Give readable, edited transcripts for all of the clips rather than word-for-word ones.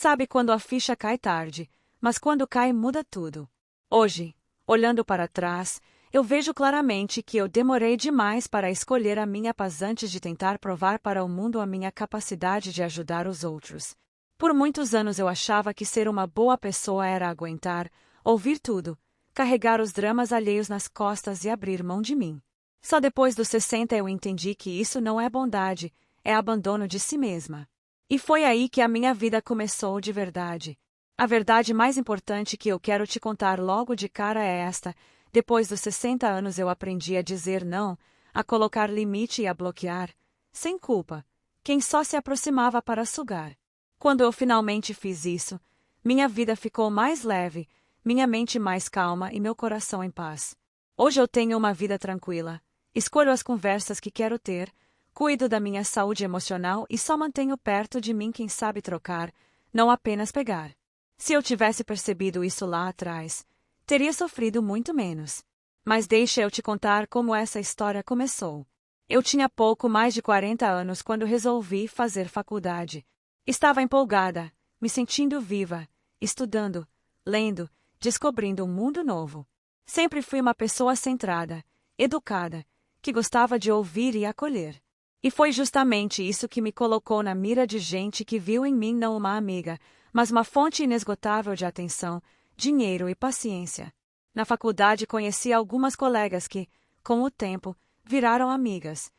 Sabe quando a ficha cai tarde, mas quando cai muda tudo. Hoje, olhando para trás, eu vejo claramente que eu demorei demais para escolher a minha paz antes de tentar provar para o mundo a minha capacidade de ajudar os outros. Por muitos anos eu achava que ser uma boa pessoa era aguentar, ouvir tudo, carregar os dramas alheios nas costas e abrir mão de mim. Só depois dos 60 eu entendi que isso não é bondade, é abandono de si mesma. E foi aí que a minha vida começou de verdade. A verdade mais importante que eu quero te contar logo de cara é esta: depois dos 60 anos eu aprendi a dizer não, a colocar limite e a bloquear, sem culpa, quem só se aproximava para sugar. Quando eu finalmente fiz isso, minha vida ficou mais leve, minha mente mais calma e meu coração em paz. Hoje eu tenho uma vida tranquila. Escolho as conversas que quero ter, cuido da minha saúde emocional e só mantenho perto de mim quem sabe trocar, não apenas pegar. Se eu tivesse percebido isso lá atrás, teria sofrido muito menos. Mas deixa eu te contar como essa história começou. Eu tinha pouco mais de 40 anos quando resolvi fazer faculdade. Estava empolgada, me sentindo viva, estudando, lendo, descobrindo um mundo novo. Sempre fui uma pessoa centrada, educada, que gostava de ouvir e acolher. E foi justamente isso que me colocou na mira de gente que viu em mim não uma amiga, mas uma fonte inesgotável de atenção, dinheiro e paciência. Na faculdade conheci algumas colegas que, com o tempo, viraram amigas.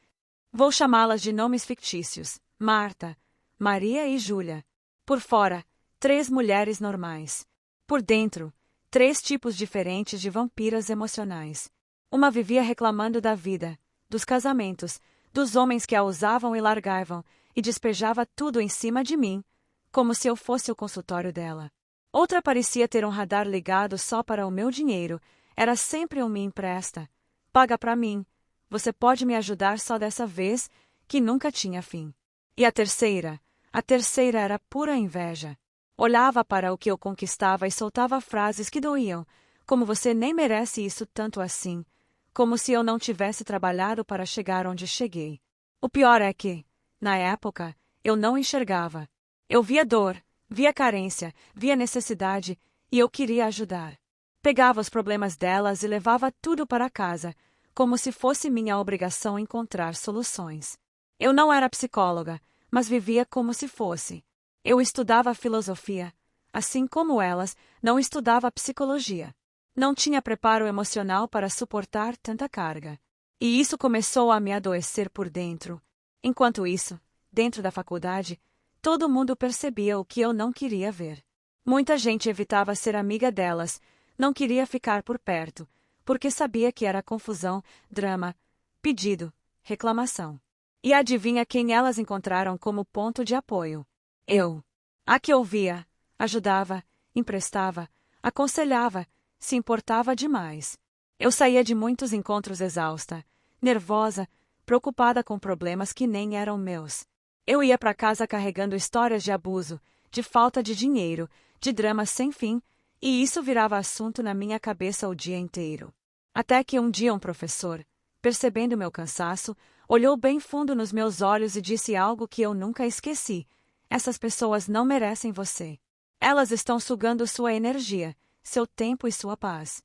Vou chamá-las de nomes fictícios: Marta, Maria e Júlia. Por fora, 3 mulheres normais. Por dentro, 3 tipos diferentes de vampiras emocionais. Uma vivia reclamando da vida, dos casamentos, dos homens que a usavam e largavam, e despejava tudo em cima de mim, como se eu fosse o consultório dela. Outra parecia ter um radar ligado só para o meu dinheiro, era sempre um me empresta, paga para mim, você pode me ajudar só dessa vez, que nunca tinha fim. E a terceira era pura inveja. Olhava para o que eu conquistava e soltava frases que doíam, como você nem merece isso tanto assim, como se eu não tivesse trabalhado para chegar onde cheguei. O pior é que, na época, eu não enxergava. Eu via dor, via carência, via necessidade, e eu queria ajudar. Pegava os problemas delas e levava tudo para casa, como se fosse minha obrigação encontrar soluções. Eu não era psicóloga, mas vivia como se fosse. Eu estudava filosofia, assim como elas, não estudava psicologia. Não tinha preparo emocional para suportar tanta carga. E isso começou a me adoecer por dentro. Enquanto isso, dentro da faculdade, todo mundo percebia o que eu não queria ver. Muita gente evitava ser amiga delas, não queria ficar por perto, porque sabia que era confusão, drama, pedido, reclamação. E adivinha quem elas encontraram como ponto de apoio? Eu. A que ouvia, ajudava, emprestava, aconselhava, se importava demais. Eu saía de muitos encontros exausta, nervosa, preocupada com problemas que nem eram meus. Eu ia para casa carregando histórias de abuso, de falta de dinheiro, de dramas sem fim, e isso virava assunto na minha cabeça o dia inteiro. Até que um dia um professor, percebendo meu cansaço, olhou bem fundo nos meus olhos e disse algo que eu nunca esqueci: essas pessoas não merecem você. Elas estão sugando sua energia, seu tempo e sua paz.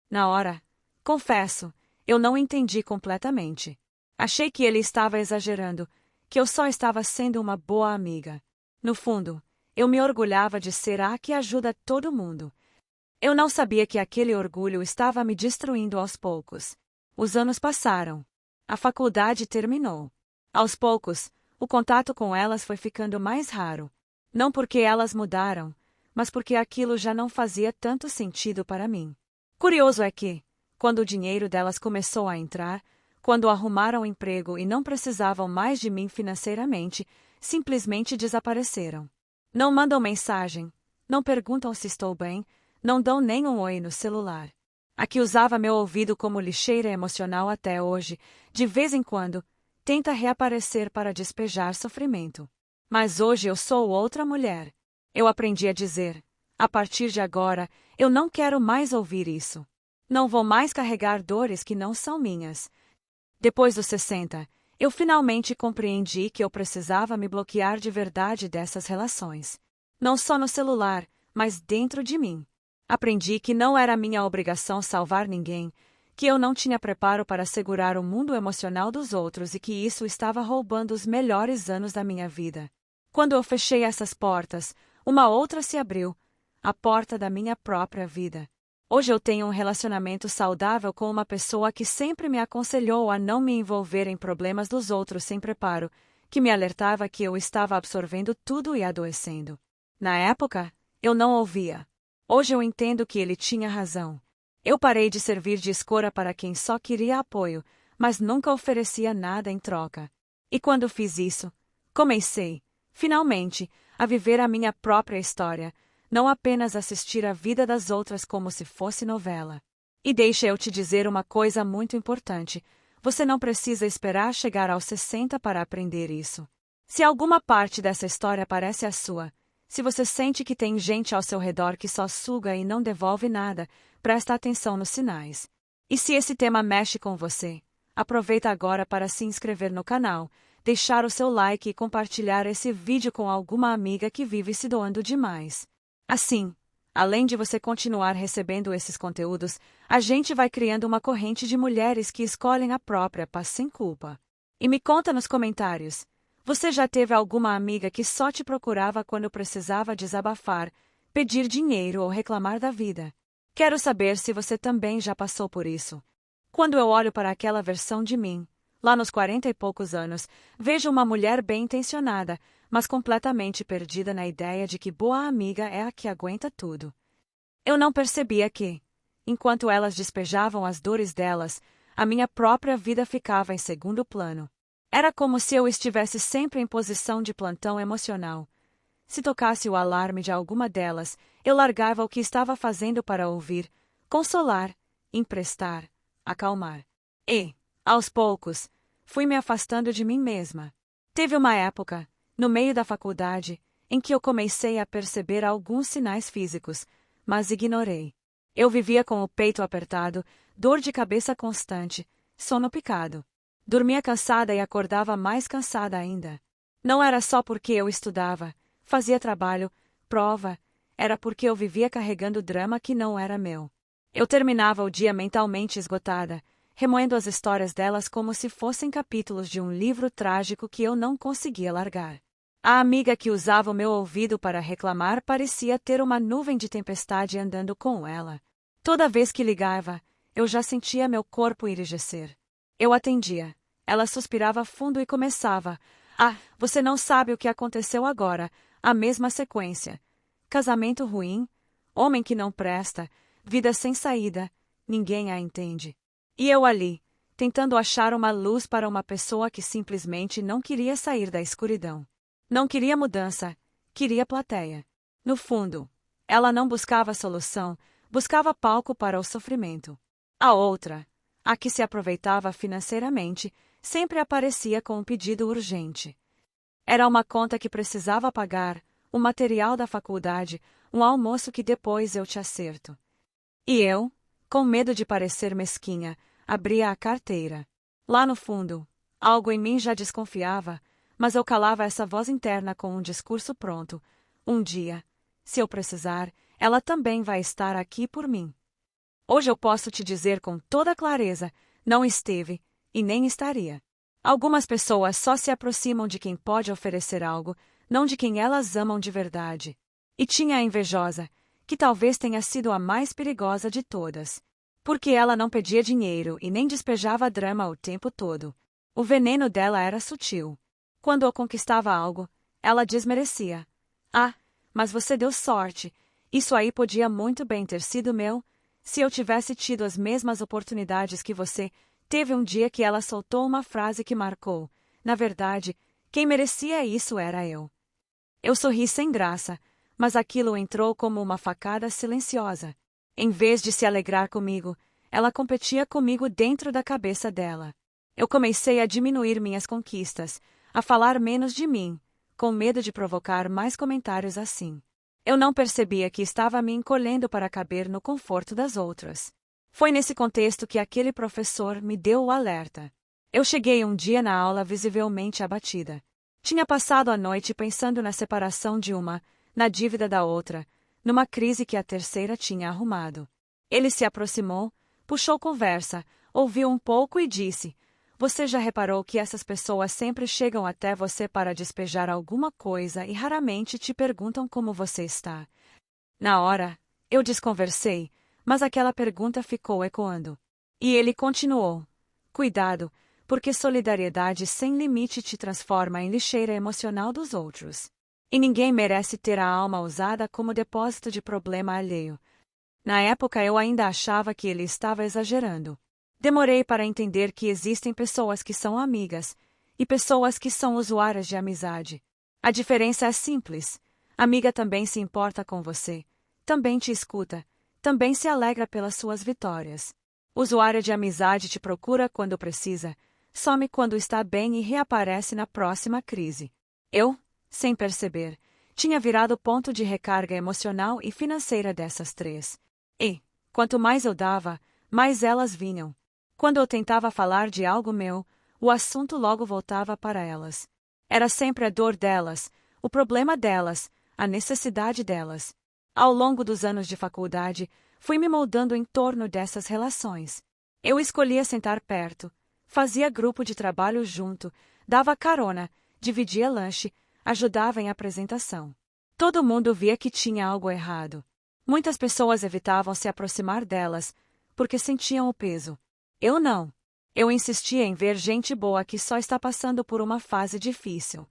Na hora, confesso, eu não entendi completamente. Achei que ele estava exagerando, que eu só estava sendo uma boa amiga. No fundo, eu me orgulhava de ser a que ajuda todo mundo. Eu não sabia que aquele orgulho estava me destruindo aos poucos. Os anos passaram. A faculdade terminou. Aos poucos, o contato com elas foi ficando mais raro. Não porque elas mudaram, mas porque aquilo já não fazia tanto sentido para mim. Curioso é que, quando o dinheiro delas começou a entrar, quando arrumaram emprego e não precisavam mais de mim financeiramente, simplesmente desapareceram. Não mandam mensagem, não perguntam se estou bem, não dão nem um oi no celular. A que usava meu ouvido como lixeira emocional até hoje, de vez em quando, tenta reaparecer para despejar sofrimento. Mas hoje eu sou outra mulher. Eu aprendi a dizer: a partir de agora, eu não quero mais ouvir isso. Não vou mais carregar dores que não são minhas. Depois dos 60, eu finalmente compreendi que eu precisava me bloquear de verdade dessas relações. Não só no celular, mas dentro de mim. Aprendi que não era minha obrigação salvar ninguém, que eu não tinha preparo para segurar o mundo emocional dos outros e que isso estava roubando os melhores anos da minha vida. Quando eu fechei essas portas, uma outra se abriu, a porta da minha própria vida. Hoje eu tenho um relacionamento saudável com uma pessoa que sempre me aconselhou a não me envolver em problemas dos outros sem preparo, que me alertava que eu estava absorvendo tudo e adoecendo. Na época, eu não ouvia. Hoje eu entendo que ele tinha razão. Eu parei de servir de escora para quem só queria apoio, mas nunca oferecia nada em troca. E quando fiz isso, comecei, finalmente, a viver a minha própria história, não apenas assistir a vida das outras como se fosse novela. E deixa eu te dizer uma coisa muito importante: você não precisa esperar chegar aos 60 para aprender isso. Se alguma parte dessa história parece a sua, se você sente que tem gente ao seu redor que só suga e não devolve nada, presta atenção nos sinais. E se esse tema mexe com você, aproveita agora para se inscrever no canal, deixar o seu like e compartilhar esse vídeo com alguma amiga que vive se doando demais. Assim, além de você continuar recebendo esses conteúdos, a gente vai criando uma corrente de mulheres que escolhem a própria paz sem culpa. E me conta nos comentários: você já teve alguma amiga que só te procurava quando precisava desabafar, pedir dinheiro ou reclamar da vida? Quero saber se você também já passou por isso. Quando eu olho para aquela versão de mim, lá nos 40 e poucos anos, vejo uma mulher bem-intencionada, mas completamente perdida na ideia de que boa amiga é a que aguenta tudo. Eu não percebia que, enquanto elas despejavam as dores delas, a minha própria vida ficava em segundo plano. Era como se eu estivesse sempre em posição de plantão emocional. Se tocasse o alarme de alguma delas, eu largava o que estava fazendo para ouvir, consolar, emprestar, acalmar. E, aos poucos, fui me afastando de mim mesma. Teve uma época, no meio da faculdade, em que eu comecei a perceber alguns sinais físicos, mas ignorei. Eu vivia com o peito apertado, dor de cabeça constante, sono picado. Dormia cansada e acordava mais cansada ainda. Não era só porque eu estudava, fazia trabalho, prova, era porque eu vivia carregando drama que não era meu. Eu terminava o dia mentalmente esgotada, remoendo as histórias delas como se fossem capítulos de um livro trágico que eu não conseguia largar. A amiga que usava o meu ouvido para reclamar parecia ter uma nuvem de tempestade andando com ela. Toda vez que ligava, eu já sentia meu corpo enrijecer. Eu atendia. Ela suspirava fundo e começava: "Ah, você não sabe o que aconteceu agora." A mesma sequência. Casamento ruim, homem que não presta, vida sem saída, ninguém a entende. E eu ali, tentando achar uma luz para uma pessoa que simplesmente não queria sair da escuridão. Não queria mudança, queria plateia. No fundo, ela não buscava solução, buscava palco para o sofrimento. A outra, a que se aproveitava financeiramente, sempre aparecia com um pedido urgente. Era uma conta que precisava pagar, o material da faculdade, um almoço que depois eu te acerto. E eu, com medo de parecer mesquinha, abria a carteira. Lá no fundo, algo em mim já desconfiava, mas eu calava essa voz interna com um discurso pronto. Um dia, se eu precisar, ela também vai estar aqui por mim. Hoje eu posso te dizer com toda clareza, não esteve, e nem estaria. Algumas pessoas só se aproximam de quem pode oferecer algo, não de quem elas amam de verdade. E tinha a invejosa, que talvez tenha sido a mais perigosa de todas. Porque ela não pedia dinheiro e nem despejava drama o tempo todo. O veneno dela era sutil. Quando eu conquistava algo, ela desmerecia. "Ah, mas você deu sorte. Isso aí podia muito bem ter sido meu. Se eu tivesse tido as mesmas oportunidades que você." Teve um dia que ela soltou uma frase que marcou. Na verdade, quem merecia isso era eu. Eu sorri sem graça, mas aquilo entrou como uma facada silenciosa. Em vez de se alegrar comigo, ela competia comigo dentro da cabeça dela. Eu comecei a diminuir minhas conquistas, a falar menos de mim, com medo de provocar mais comentários assim. Eu não percebia que estava me encolhendo para caber no conforto das outras. Foi nesse contexto que aquele professor me deu o alerta. Eu cheguei um dia na aula visivelmente abatida. Tinha passado a noite pensando na separação de uma, na dívida da outra, numa crise que a terceira tinha arrumado. Ele se aproximou, puxou conversa, ouviu um pouco e disse: "Você já reparou que essas pessoas sempre chegam até você para despejar alguma coisa e raramente te perguntam como você está?" Na hora, eu desconversei, mas aquela pergunta ficou ecoando. E ele continuou: "Cuidado, porque solidariedade sem limite te transforma em lixeira emocional dos outros. E ninguém merece ter a alma usada como depósito de problema alheio." Na época eu ainda achava que ele estava exagerando. Demorei para entender que existem pessoas que são amigas e pessoas que são usuárias de amizade. A diferença é simples. A amiga também se importa com você, também te escuta, também se alegra pelas suas vitórias. Usuária de amizade te procura quando precisa, some quando está bem e reaparece na próxima crise. Eu, sem perceber, tinha virado ponto de recarga emocional e financeira dessas três. E, quanto mais eu dava, mais elas vinham. Quando eu tentava falar de algo meu, o assunto logo voltava para elas. Era sempre a dor delas, o problema delas, a necessidade delas. Ao longo dos anos de faculdade, fui me moldando em torno dessas relações. Eu escolhia sentar perto, fazia grupo de trabalho junto, dava carona, dividia lanche, ajudava em apresentação. Todo mundo via que tinha algo errado. Muitas pessoas evitavam se aproximar delas, porque sentiam o peso. Eu não. Eu insistia em ver gente boa que só está passando por uma fase difícil.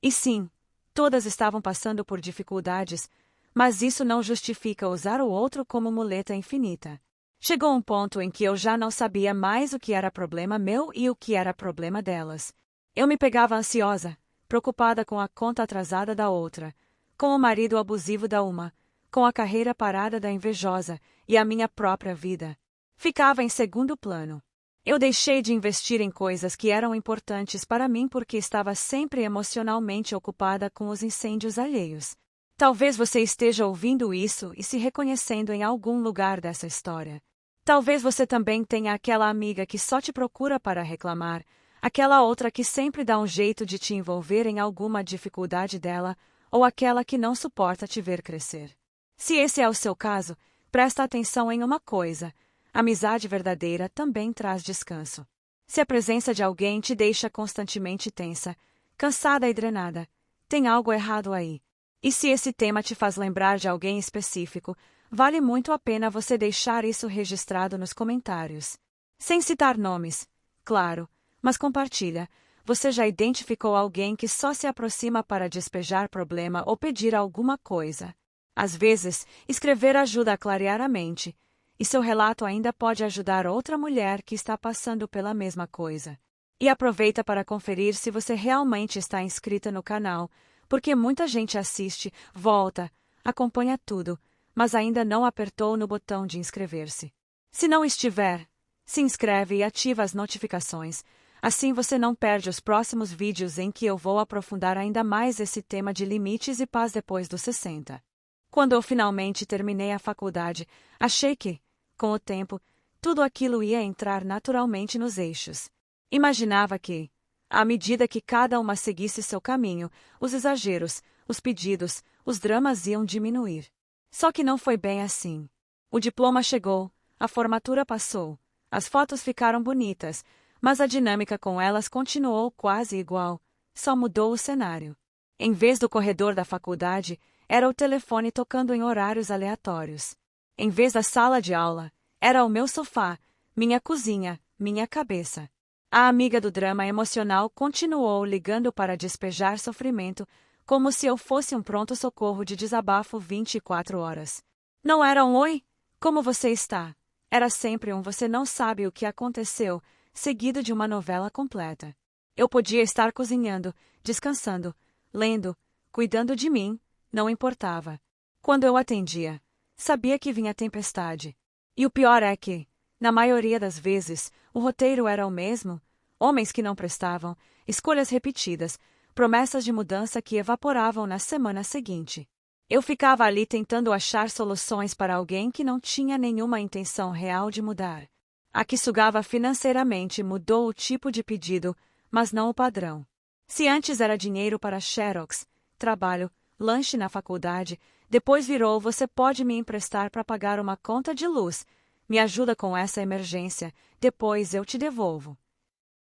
E sim, todas estavam passando por dificuldades, mas isso não justifica usar o outro como muleta infinita. Chegou um ponto em que eu já não sabia mais o que era problema meu e o que era problema delas. Eu me pegava ansiosa, preocupada com a conta atrasada da outra, com o marido abusivo da uma, com a carreira parada da invejosa e a minha própria vida. Ficava em segundo plano. Eu deixei de investir em coisas que eram importantes para mim porque estava sempre emocionalmente ocupada com os incêndios alheios. Talvez você esteja ouvindo isso e se reconhecendo em algum lugar dessa história. Talvez você também tenha aquela amiga que só te procura para reclamar, aquela outra que sempre dá um jeito de te envolver em alguma dificuldade dela, ou aquela que não suporta te ver crescer. Se esse é o seu caso, presta atenção em uma coisa: amizade verdadeira também traz descanso. Se a presença de alguém te deixa constantemente tensa, cansada e drenada, tem algo errado aí. E se esse tema te faz lembrar de alguém específico, vale muito a pena você deixar isso registrado nos comentários. Sem citar nomes, claro, mas compartilha. Você já identificou alguém que só se aproxima para despejar problema ou pedir alguma coisa? Às vezes, escrever ajuda a clarear a mente, e seu relato ainda pode ajudar outra mulher que está passando pela mesma coisa. E aproveita para conferir se você realmente está inscrita no canal, porque muita gente assiste, volta, acompanha tudo, mas ainda não apertou no botão de inscrever-se. Se não estiver, se inscreve e ativa as notificações, assim você não perde os próximos vídeos em que eu vou aprofundar ainda mais esse tema de limites e paz depois dos 60. Quando eu finalmente terminei a faculdade, achei que, com o tempo, tudo aquilo ia entrar naturalmente nos eixos. Imaginava que, à medida que cada uma seguisse seu caminho, os exageros, os pedidos, os dramas iam diminuir. Só que não foi bem assim. O diploma chegou, a formatura passou, as fotos ficaram bonitas, mas a dinâmica com elas continuou quase igual, só mudou o cenário. Em vez do corredor da faculdade, era o telefone tocando em horários aleatórios. Em vez da sala de aula, era o meu sofá, minha cozinha, minha cabeça. A amiga do drama emocional continuou ligando para despejar sofrimento, como se eu fosse um pronto-socorro de desabafo 24 horas. Não era um "Oi, como você está?" Era sempre um "Você não sabe o que aconteceu", seguido de uma novela completa. Eu podia estar cozinhando, descansando, lendo, cuidando de mim, não importava. Quando eu atendia, sabia que vinha tempestade. E o pior é que, na maioria das vezes, o roteiro era o mesmo: homens que não prestavam, escolhas repetidas, promessas de mudança que evaporavam na semana seguinte. Eu ficava ali tentando achar soluções para alguém que não tinha nenhuma intenção real de mudar. A que sugava financeiramente mudou o tipo de pedido, mas não o padrão. Se antes era dinheiro para xerox, trabalho, lanche na faculdade, depois virou: você pode me emprestar para pagar uma conta de luz. Me ajuda com essa emergência, depois eu te devolvo.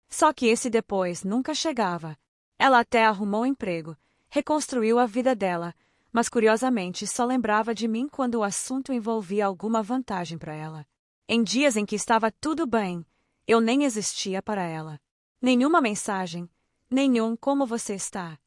Só que esse depois nunca chegava. Ela até arrumou emprego, reconstruiu a vida dela, mas curiosamente só lembrava de mim quando o assunto envolvia alguma vantagem para ela. Em dias em que estava tudo bem, eu nem existia para ela. Nenhuma mensagem, nenhum como você está.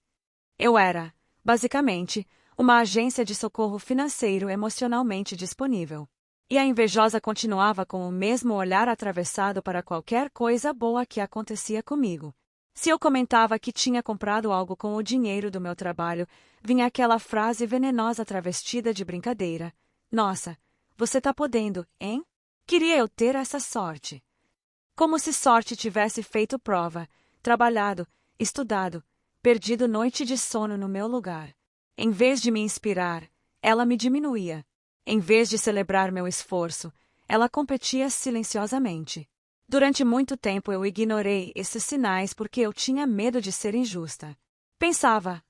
Eu era, basicamente, uma agência de socorro financeiro emocionalmente disponível. E a invejosa continuava com o mesmo olhar atravessado para qualquer coisa boa que acontecia comigo. Se eu comentava que tinha comprado algo com o dinheiro do meu trabalho, vinha aquela frase venenosa travestida de brincadeira. Nossa, você tá podendo, hein? Queria eu ter essa sorte. Como se sorte tivesse feito prova, trabalhado, estudado, perdido noite de sono no meu lugar. Em vez de me inspirar, ela me diminuía. Em vez de celebrar meu esforço, ela competia silenciosamente. Durante muito tempo eu ignorei esses sinais porque eu tinha medo de ser injusta. Pensava: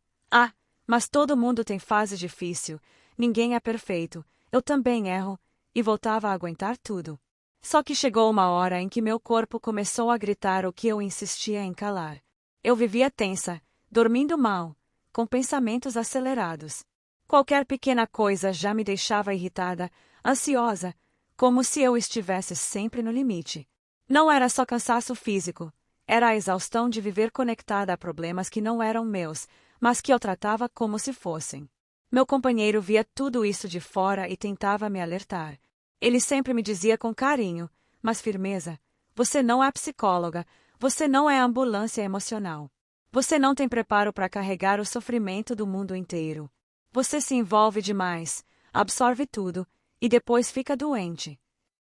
mas todo mundo tem fase difícil, ninguém é perfeito, eu também erro, e voltava a aguentar tudo. Só que chegou uma hora em que meu corpo começou a gritar o que eu insistia em calar. Eu vivia tensa, dormindo mal, com pensamentos acelerados. Qualquer pequena coisa já me deixava irritada, ansiosa, como se eu estivesse sempre no limite. Não era só cansaço físico, era a exaustão de viver conectada a problemas que não eram meus, mas que eu tratava como se fossem. Meu companheiro via tudo isso de fora e tentava me alertar. Ele sempre me dizia com carinho, mas firmeza: você não é psicóloga, você não é ambulância emocional. Você não tem preparo para carregar o sofrimento do mundo inteiro. Você se envolve demais, absorve tudo, e depois fica doente.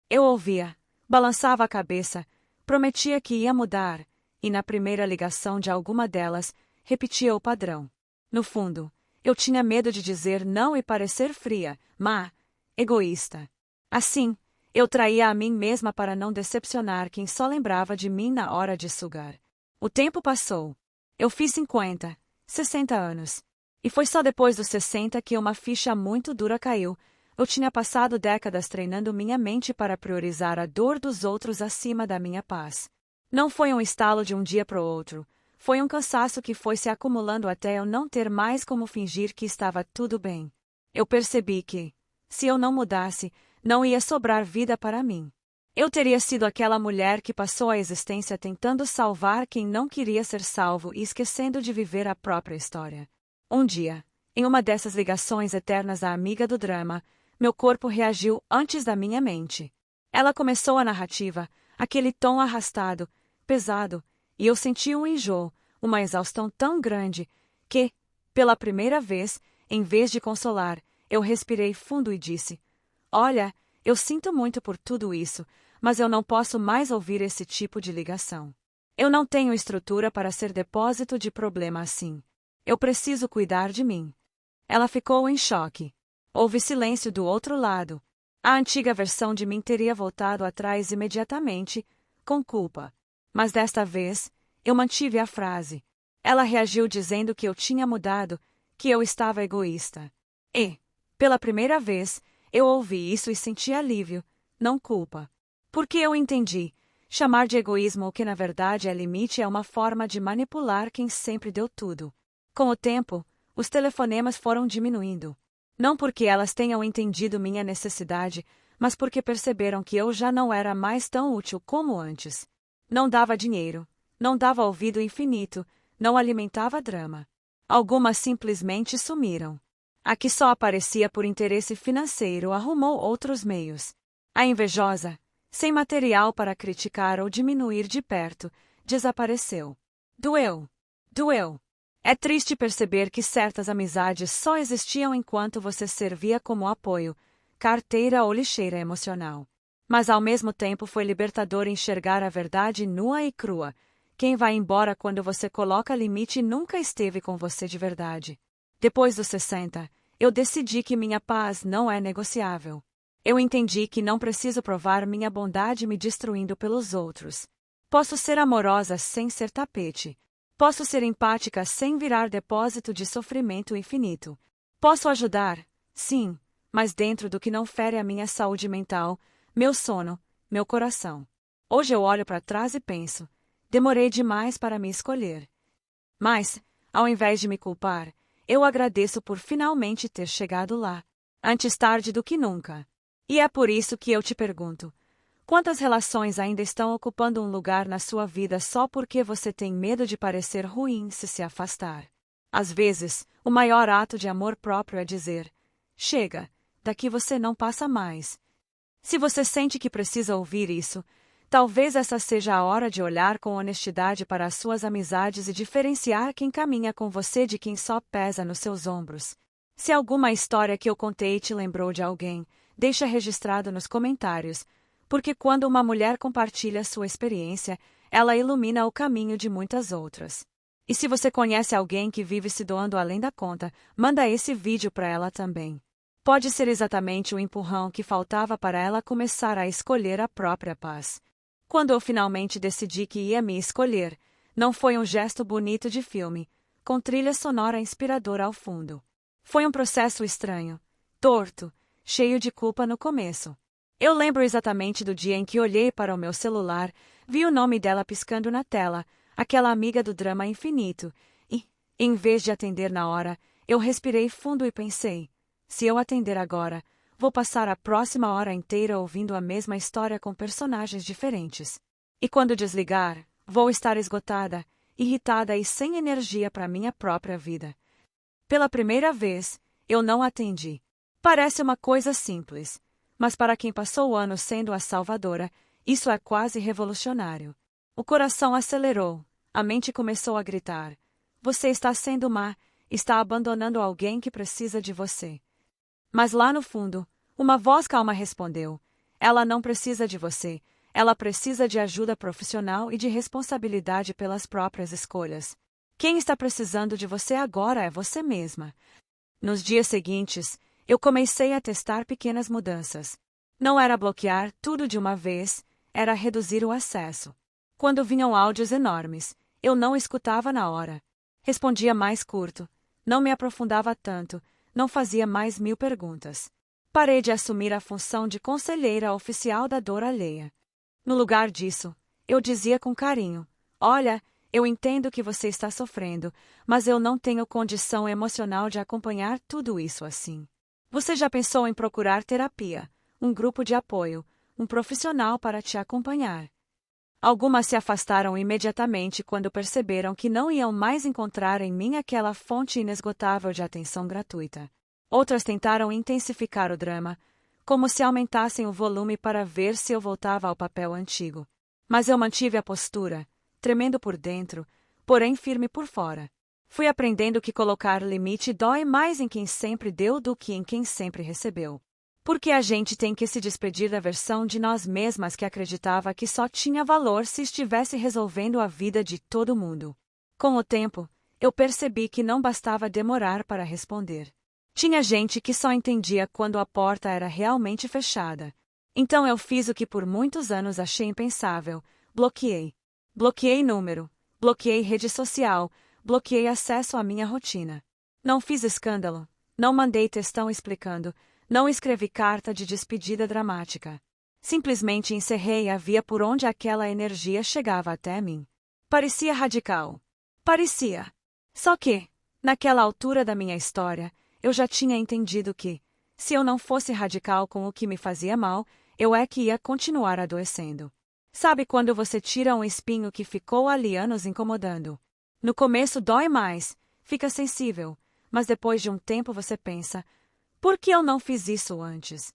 Eu ouvia, balançava a cabeça, prometia que ia mudar, e na primeira ligação de alguma delas, repetia o padrão. No fundo, eu tinha medo de dizer não e parecer fria, má, egoísta. Assim, eu traía a mim mesma para não decepcionar quem só lembrava de mim na hora de sugar. O tempo passou. Eu fiz 50, 60 anos. E foi só depois dos 60 que uma ficha muito dura caiu. Eu tinha passado décadas treinando minha mente para priorizar a dor dos outros acima da minha paz. Não foi um estalo de um dia para o outro. Foi um cansaço que foi se acumulando até eu não ter mais como fingir que estava tudo bem. Eu percebi que, se eu não mudasse, não ia sobrar vida para mim. Eu teria sido aquela mulher que passou a existência tentando salvar quem não queria ser salvo e esquecendo de viver a própria história. Um dia, em uma dessas ligações eternas à amiga do drama, meu corpo reagiu antes da minha mente. Ela começou a narrativa, aquele tom arrastado, pesado, e eu senti um enjoo, uma exaustão tão grande, que, pela primeira vez, em vez de consolar, eu respirei fundo e disse: olha, eu sinto muito por tudo isso, mas eu não posso mais ouvir esse tipo de ligação. Eu não tenho estrutura para ser depósito de problema assim. Eu preciso cuidar de mim. Ela ficou em choque. Houve silêncio do outro lado. A antiga versão de mim teria voltado atrás imediatamente, com culpa. Mas desta vez, eu mantive a frase. Ela reagiu dizendo que eu tinha mudado, que eu estava egoísta. E, pela primeira vez, eu ouvi isso e senti alívio, não culpa. Porque eu entendi. Chamar de egoísmo o que na verdade é limite é uma forma de manipular quem sempre deu tudo. Com o tempo, os telefonemas foram diminuindo. Não porque elas tenham entendido minha necessidade, mas porque perceberam que eu já não era mais tão útil como antes. Não dava dinheiro, não dava ouvido infinito, não alimentava drama. Algumas simplesmente sumiram. A que só aparecia por interesse financeiro arrumou outros meios. A invejosa, sem material para criticar ou diminuir de perto, desapareceu. Doeu. Doeu. É triste perceber que certas amizades só existiam enquanto você servia como apoio, carteira ou lixeira emocional. Mas ao mesmo tempo foi libertador enxergar a verdade nua e crua. Quem vai embora quando você coloca limite nunca esteve com você de verdade. Depois dos 60, eu decidi que minha paz não é negociável. Eu entendi que não preciso provar minha bondade me destruindo pelos outros. Posso ser amorosa sem ser tapete. Posso ser empática sem virar depósito de sofrimento infinito. Posso ajudar? Sim, mas dentro do que não fere a minha saúde mental, meu sono, meu coração. Hoje eu olho para trás e penso: demorei demais para me escolher. Mas, ao invés de me culpar, eu agradeço por finalmente ter chegado lá. Antes tarde do que nunca. E é por isso que eu te pergunto: quantas relações ainda estão ocupando um lugar na sua vida só porque você tem medo de parecer ruim se afastar? Às vezes, o maior ato de amor próprio é dizer: chega, daqui você não passa mais. Se você sente que precisa ouvir isso, talvez essa seja a hora de olhar com honestidade para as suas amizades e diferenciar quem caminha com você de quem só pesa nos seus ombros. Se alguma história que eu contei te lembrou de alguém, deixa registrado nos comentários, porque quando uma mulher compartilha sua experiência, ela ilumina o caminho de muitas outras. E se você conhece alguém que vive se doando além da conta, manda esse vídeo para ela também. Pode ser exatamente o empurrão que faltava para ela começar a escolher a própria paz. Quando eu finalmente decidi que ia me escolher, não foi um gesto bonito de filme, com trilha sonora inspiradora ao fundo. Foi um processo estranho, torto, cheio de culpa no começo. Eu lembro exatamente do dia em que olhei para o meu celular, vi o nome dela piscando na tela, aquela amiga do drama infinito, e, em vez de atender na hora, eu respirei fundo e pensei: se eu atender agora, vou passar a próxima hora inteira ouvindo a mesma história com personagens diferentes. E quando desligar, vou estar esgotada, irritada e sem energia para minha própria vida. Pela primeira vez, eu não atendi. Parece uma coisa simples, mas para quem passou anos sendo a salvadora, isso é quase revolucionário. O coração acelerou, a mente começou a gritar: você está sendo má, está abandonando alguém que precisa de você. Mas lá no fundo, uma voz calma respondeu: ela não precisa de você, ela precisa de ajuda profissional e de responsabilidade pelas próprias escolhas. Quem está precisando de você agora é você mesma. Nos dias seguintes, eu comecei a testar pequenas mudanças. Não era bloquear tudo de uma vez, era reduzir o acesso. Quando vinham áudios enormes, eu não escutava na hora. Respondia mais curto, não me aprofundava tanto, não fazia mais 1000 perguntas. Parei de assumir a função de conselheira oficial da dor alheia. No lugar disso, eu dizia com carinho: olha, eu entendo que você está sofrendo, mas eu não tenho condição emocional de acompanhar tudo isso assim. Você já pensou em procurar terapia, um grupo de apoio, um profissional para te acompanhar? Algumas se afastaram imediatamente quando perceberam que não iam mais encontrar em mim aquela fonte inesgotável de atenção gratuita. Outras tentaram intensificar o drama, como se aumentassem o volume para ver se eu voltava ao papel antigo. Mas eu mantive a postura, tremendo por dentro, porém firme por fora. Fui aprendendo que colocar limite dói mais em quem sempre deu do que em quem sempre recebeu. Porque a gente tem que se despedir da versão de nós mesmas que acreditava que só tinha valor se estivesse resolvendo a vida de todo mundo. Com o tempo, eu percebi que não bastava demorar para responder. Tinha gente que só entendia quando a porta era realmente fechada. Então eu fiz o que por muitos anos achei impensável: bloqueei. Bloqueei número, bloqueei rede social, bloqueei acesso à minha rotina. Não fiz escândalo, não mandei textão explicando, não escrevi carta de despedida dramática. Simplesmente encerrei a via por onde aquela energia chegava até mim. Parecia radical. Parecia. Só que, naquela altura da minha história, eu já tinha entendido que, se eu não fosse radical com o que me fazia mal, eu é que ia continuar adoecendo. Sabe quando você tira um espinho que ficou ali anos incomodando? No começo dói mais, fica sensível, mas depois de um tempo você pensa: por que eu não fiz isso antes?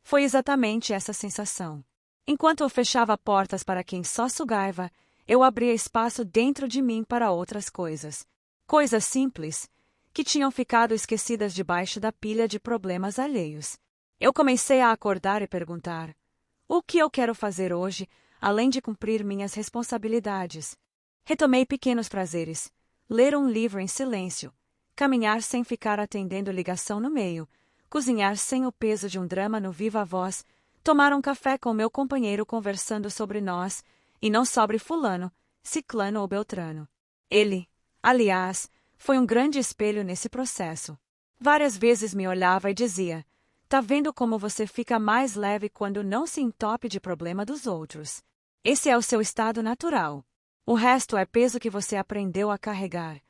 Foi exatamente essa sensação. Enquanto eu fechava portas para quem só sugava, eu abria espaço dentro de mim para outras coisas. Coisas simples, que tinham ficado esquecidas debaixo da pilha de problemas alheios. Eu comecei a acordar e perguntar: o que eu quero fazer hoje, além de cumprir minhas responsabilidades? Retomei pequenos prazeres: ler um livro em silêncio, caminhar sem ficar atendendo ligação no meio, cozinhar sem o peso de um drama no viva voz, tomar um café com meu companheiro conversando sobre nós, e não sobre fulano, ciclano ou beltrano. Ele, aliás, foi um grande espelho nesse processo. Várias vezes me olhava e dizia: "Tá vendo como você fica mais leve quando não se entope de problema dos outros? Esse é o seu estado natural. O resto é peso que você aprendeu a carregar."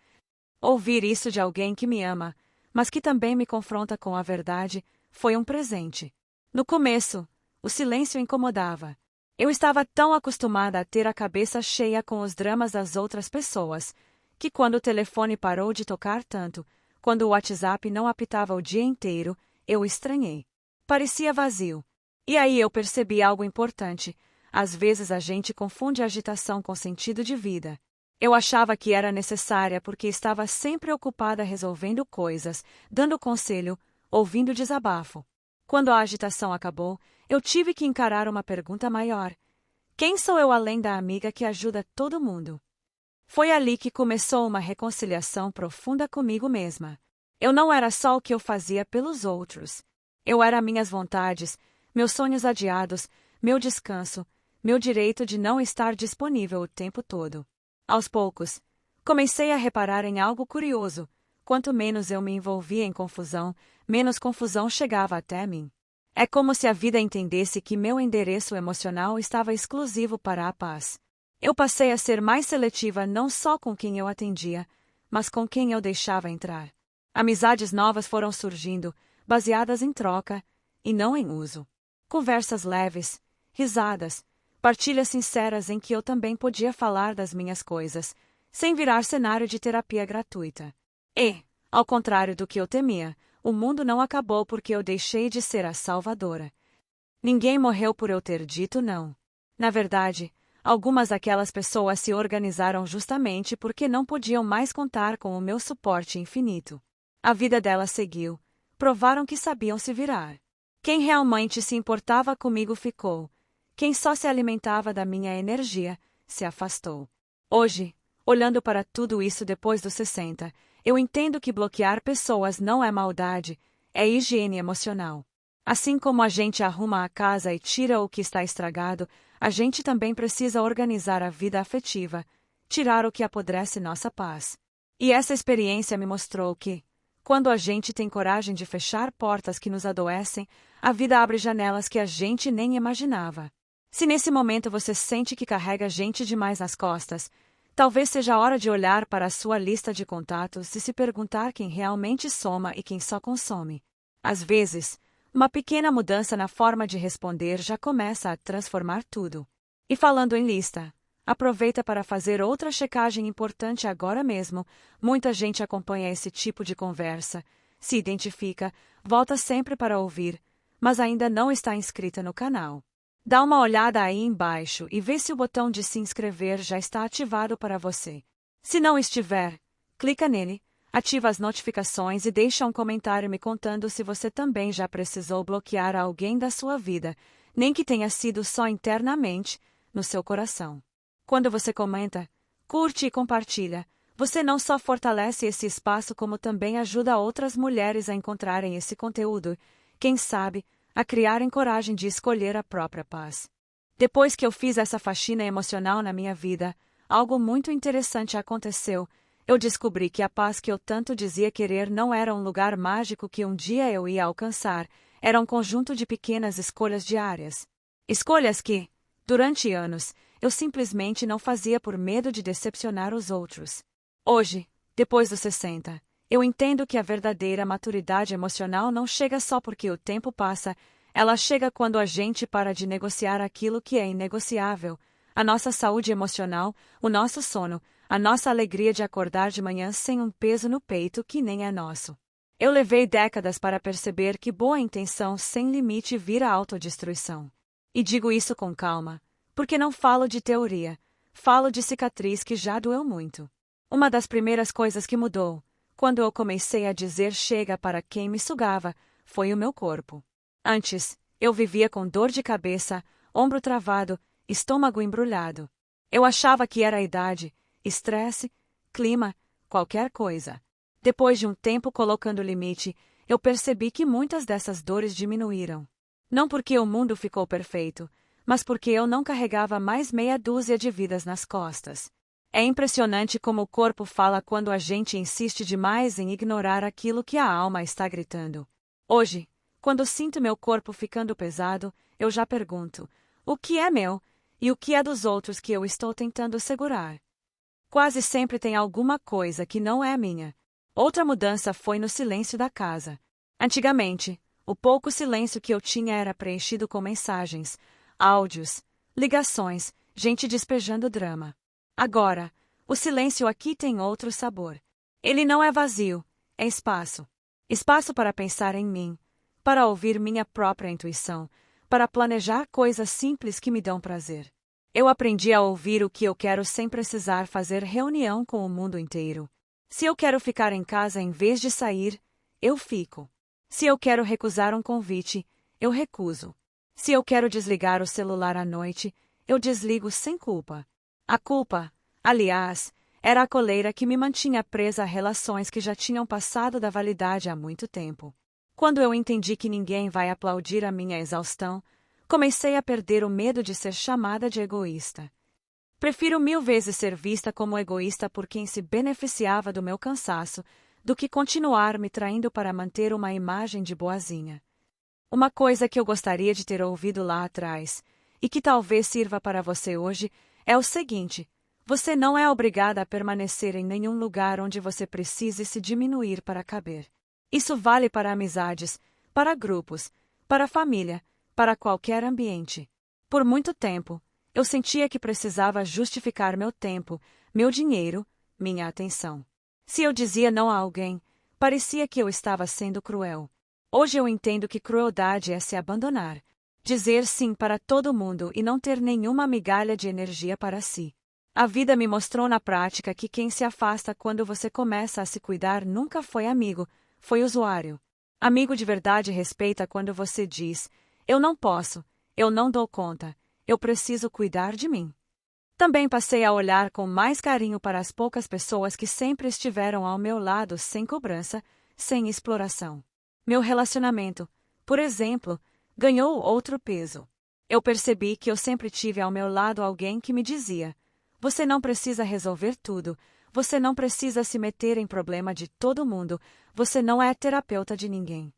Ouvir isso de alguém que me ama, mas que também me confronta com a verdade, foi um presente. No começo, o silêncio incomodava. Eu estava tão acostumada a ter a cabeça cheia com os dramas das outras pessoas, que quando o telefone parou de tocar tanto, quando o WhatsApp não apitava o dia inteiro, eu estranhei. Parecia vazio. E aí eu percebi algo importante. Às vezes a gente confunde agitação com sentido de vida. Eu achava que era necessária porque estava sempre ocupada resolvendo coisas, dando conselho, ouvindo desabafo. Quando a agitação acabou, eu tive que encarar uma pergunta maior. Quem sou eu além da amiga que ajuda todo mundo? Foi ali que começou uma reconciliação profunda comigo mesma. Eu não era só o que eu fazia pelos outros. Eu era minhas vontades, meus sonhos adiados, meu descanso, meu direito de não estar disponível o tempo todo. Aos poucos, comecei a reparar em algo curioso. Quanto menos eu me envolvia em confusão, menos confusão chegava até mim. É como se a vida entendesse que meu endereço emocional estava exclusivo para a paz. Eu passei a ser mais seletiva não só com quem eu atendia, mas com quem eu deixava entrar. Amizades novas foram surgindo, baseadas em troca, e não em uso. Conversas leves, risadas, partilhas sinceras em que eu também podia falar das minhas coisas, sem virar cenário de terapia gratuita. E, ao contrário do que eu temia, o mundo não acabou porque eu deixei de ser a salvadora. Ninguém morreu por eu ter dito não. Na verdade, algumas daquelas pessoas se organizaram justamente porque não podiam mais contar com o meu suporte infinito. A vida delas seguiu, provaram que sabiam se virar. Quem realmente se importava comigo ficou. Quem só se alimentava da minha energia, se afastou. Hoje, olhando para tudo isso depois dos 60, eu entendo que bloquear pessoas não é maldade, é higiene emocional. Assim como a gente arruma a casa e tira o que está estragado, a gente também precisa organizar a vida afetiva, tirar o que apodrece nossa paz. E essa experiência me mostrou que, quando a gente tem coragem de fechar portas que nos adoecem, a vida abre janelas que a gente nem imaginava. Se nesse momento você sente que carrega gente demais nas costas, talvez seja a hora de olhar para a sua lista de contatos e se perguntar quem realmente soma e quem só consome. Às vezes, uma pequena mudança na forma de responder já começa a transformar tudo. E falando em lista, aproveita para fazer outra checagem importante agora mesmo. Muita gente acompanha esse tipo de conversa, se identifica, volta sempre para ouvir, mas ainda não está inscrita no canal. Dá uma olhada aí embaixo e vê se o botão de se inscrever já está ativado para você. Se não estiver, clica nele, ativa as notificações e deixa um comentário me contando se você também já precisou bloquear alguém da sua vida, nem que tenha sido só internamente, no seu coração. Quando você comenta, curte e compartilha, você não só fortalece esse espaço como também ajuda outras mulheres a encontrarem esse conteúdo, quem sabe, a criarem coragem de escolher a própria paz. Depois que eu fiz essa faxina emocional na minha vida, algo muito interessante aconteceu. Eu descobri que a paz que eu tanto dizia querer não era um lugar mágico que um dia eu ia alcançar, era um conjunto de pequenas escolhas diárias. Escolhas que, durante anos, eu simplesmente não fazia por medo de decepcionar os outros. Hoje, depois dos 60, eu entendo que a verdadeira maturidade emocional não chega só porque o tempo passa, ela chega quando a gente para de negociar aquilo que é inegociável, a nossa saúde emocional, o nosso sono, a nossa alegria de acordar de manhã sem um peso no peito que nem é nosso. Eu levei décadas para perceber que boa intenção sem limite vira autodestruição. E digo isso com calma, porque não falo de teoria, falo de cicatriz que já doeu muito. Uma das primeiras coisas que mudou, quando eu comecei a dizer chega para quem me sugava, foi o meu corpo. Antes, eu vivia com dor de cabeça, ombro travado, estômago embrulhado. Eu achava que era a idade, estresse, clima, qualquer coisa. Depois de um tempo colocando limite, eu percebi que muitas dessas dores diminuíram. Não porque o mundo ficou perfeito, mas porque eu não carregava mais meia dúzia de vidas nas costas. É impressionante como o corpo fala quando a gente insiste demais em ignorar aquilo que a alma está gritando. Hoje, quando sinto meu corpo ficando pesado, eu já pergunto: o que é meu e o que é dos outros que eu estou tentando segurar? Quase sempre tem alguma coisa que não é minha. Outra mudança foi no silêncio da casa. Antigamente, o pouco silêncio que eu tinha era preenchido com mensagens, áudios, ligações, gente despejando drama. Agora, o silêncio aqui tem outro sabor. Ele não é vazio, é espaço. Espaço para pensar em mim, para ouvir minha própria intuição, para planejar coisas simples que me dão prazer. Eu aprendi a ouvir o que eu quero sem precisar fazer reunião com o mundo inteiro. Se eu quero ficar em casa em vez de sair, eu fico. Se eu quero recusar um convite, eu recuso. Se eu quero desligar o celular à noite, eu desligo sem culpa. A culpa, aliás, era a coleira que me mantinha presa a relações que já tinham passado da validade há muito tempo. Quando eu entendi que ninguém vai aplaudir a minha exaustão, comecei a perder o medo de ser chamada de egoísta. Prefiro 1000 vezes ser vista como egoísta por quem se beneficiava do meu cansaço, do que continuar me traindo para manter uma imagem de boazinha. Uma coisa que eu gostaria de ter ouvido lá atrás, e que talvez sirva para você hoje, é o seguinte: você não é obrigada a permanecer em nenhum lugar onde você precise se diminuir para caber. Isso vale para amizades, para grupos, para família, para qualquer ambiente. Por muito tempo, eu sentia que precisava justificar meu tempo, meu dinheiro, minha atenção. Se eu dizia não a alguém, parecia que eu estava sendo cruel. Hoje eu entendo que crueldade é se abandonar, dizer sim para todo mundo e não ter nenhuma migalha de energia para si. A vida me mostrou na prática que quem se afasta quando você começa a se cuidar nunca foi amigo, foi usuário. Amigo de verdade respeita quando você diz: eu não posso, eu não dou conta, eu preciso cuidar de mim. Também passei a olhar com mais carinho para as poucas pessoas que sempre estiveram ao meu lado sem cobrança, sem exploração. Meu relacionamento, por exemplo, ganhou outro peso. Eu percebi que eu sempre tive ao meu lado alguém que me dizia: você não precisa resolver tudo, você não precisa se meter em problema de todo mundo, você não é terapeuta de ninguém.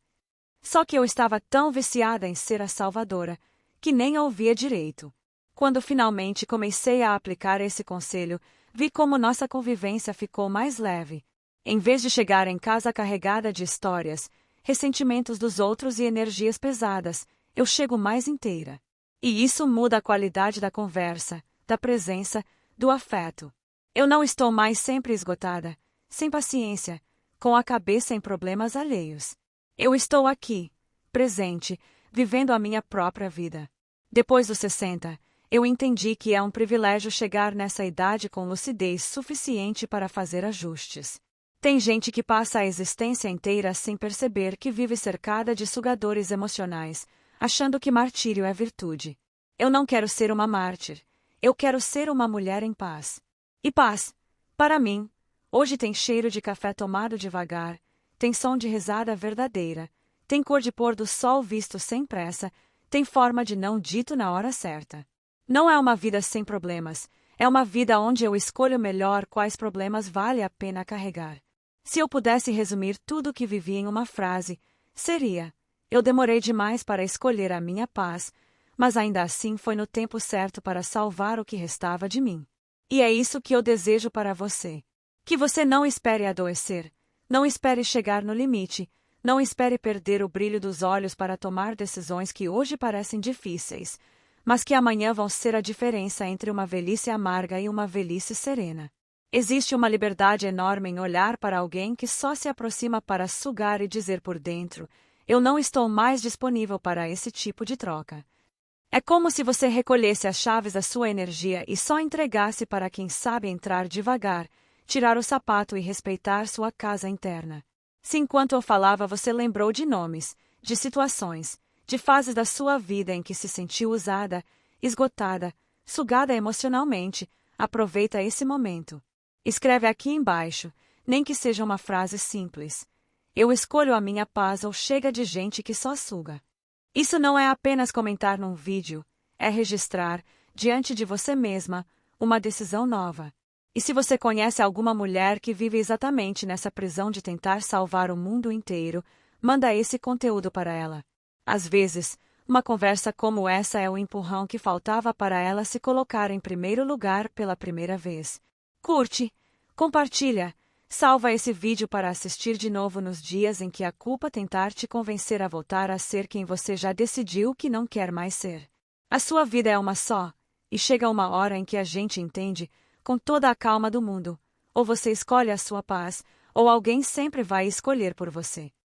Só que eu estava tão viciada em ser a salvadora, que nem ouvia direito. Quando finalmente comecei a aplicar esse conselho, vi como nossa convivência ficou mais leve. Em vez de chegar em casa carregada de histórias, ressentimentos dos outros e energias pesadas, eu chego mais inteira. E isso muda a qualidade da conversa, da presença, do afeto. Eu não estou mais sempre esgotada, sem paciência, com a cabeça em problemas alheios. Eu estou aqui, presente, vivendo a minha própria vida. Depois dos 60, eu entendi que é um privilégio chegar nessa idade com lucidez suficiente para fazer ajustes. Tem gente que passa a existência inteira sem perceber que vive cercada de sugadores emocionais, achando que martírio é virtude. Eu não quero ser uma mártir. Eu quero ser uma mulher em paz. E paz, para mim, hoje tem cheiro de café tomado devagar, tem som de risada verdadeira, tem cor de pôr do sol visto sem pressa, tem forma de não dito na hora certa. Não é uma vida sem problemas, é uma vida onde eu escolho melhor quais problemas vale a pena carregar. Se eu pudesse resumir tudo o que vivi em uma frase, seria: eu demorei demais para escolher a minha paz, mas ainda assim foi no tempo certo para salvar o que restava de mim. E é isso que eu desejo para você. Que você não espere adoecer, não espere chegar no limite, não espere perder o brilho dos olhos para tomar decisões que hoje parecem difíceis, mas que amanhã vão ser a diferença entre uma velhice amarga e uma velhice serena. Existe uma liberdade enorme em olhar para alguém que só se aproxima para sugar e dizer por dentro: eu não estou mais disponível para esse tipo de troca. É como se você recolhesse as chaves da sua energia e só entregasse para quem sabe entrar devagar, tirar o sapato e respeitar sua casa interna. Se enquanto eu falava você lembrou de nomes, de situações, de fases da sua vida em que se sentiu usada, esgotada, sugada emocionalmente, aproveita esse momento. Escreve aqui embaixo, nem que seja uma frase simples: eu escolho a minha paz ou chega de gente que só suga. Isso não é apenas comentar num vídeo, é registrar, diante de você mesma, uma decisão nova. E se você conhece alguma mulher que vive exatamente nessa prisão de tentar salvar o mundo inteiro, manda esse conteúdo para ela. Às vezes, uma conversa como essa é o empurrão que faltava para ela se colocar em primeiro lugar pela primeira vez. Curte, compartilha, salva esse vídeo para assistir de novo nos dias em que a culpa tentar te convencer a voltar a ser quem você já decidiu que não quer mais ser. A sua vida é uma só, e chega uma hora em que a gente entende, com toda a calma do mundo, ou você escolhe a sua paz, ou alguém sempre vai escolher por você.